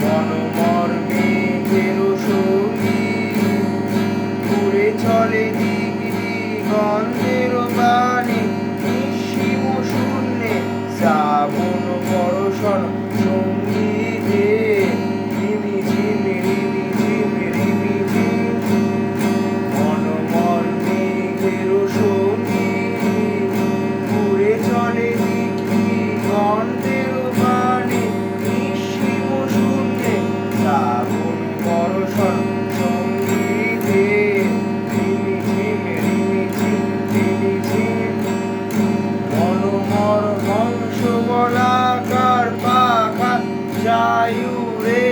মনোমর্মে সঙ্গী ঘুরে চলে দিক দিগন্তের বাণী নিঃসীম শূন্যে শ্রাবণ বর্ষণ সঙ্গীতে রিমি ঝিমি রিমি ঝিমি রিমি ঝিম মনোমর্মে সঙ্গী ঘুরে চলে দিক দিগন্তের বাণী নিঃসীম শূন্যে শ্রাবণ বর্ষণ সঙ্গীতে রিমি ঝিমি রিমি ঝিম রিমি ঝিম মনোমর হংস বলাকার পাখা যায় উড়ে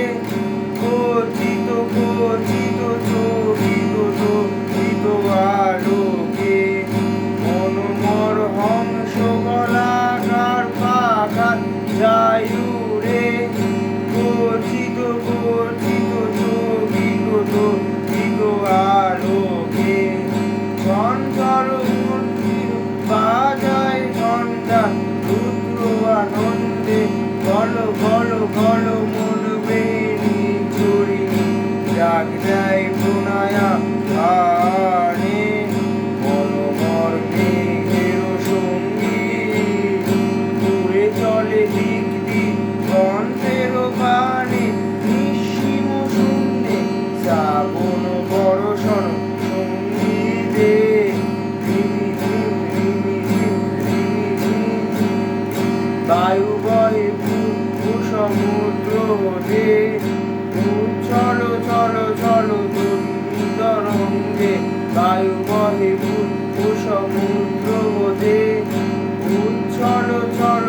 গর্জিত গর্জিত চকিত চকিত আলোকে মনোমর হংস বলাকার পাখা যায় উড়ে গর্জিত গর্জিত চকিত চকিত আলোকে চঞ্চল মূর্তির বাজায় ঘণ্টা রুদ্র আনন্দে গল গল গল মন বেনি চড়িনি জাগ যায় প্রণয়া আনে মনোমর মেঘের সঙ্গী ঘুরে চলে দিক দিগন্তের বাণী নিঃসীম শূন্যে শ্রাবণ বর্ষণ সঙ্গীতে রিমি ঝিম রিমি ঝিম রিমি ঝিম বায়ু বহে সমুদ্র হতে চল চল চল তরঙ্গে বায়ু বহে সমুদ্র হতে চল চল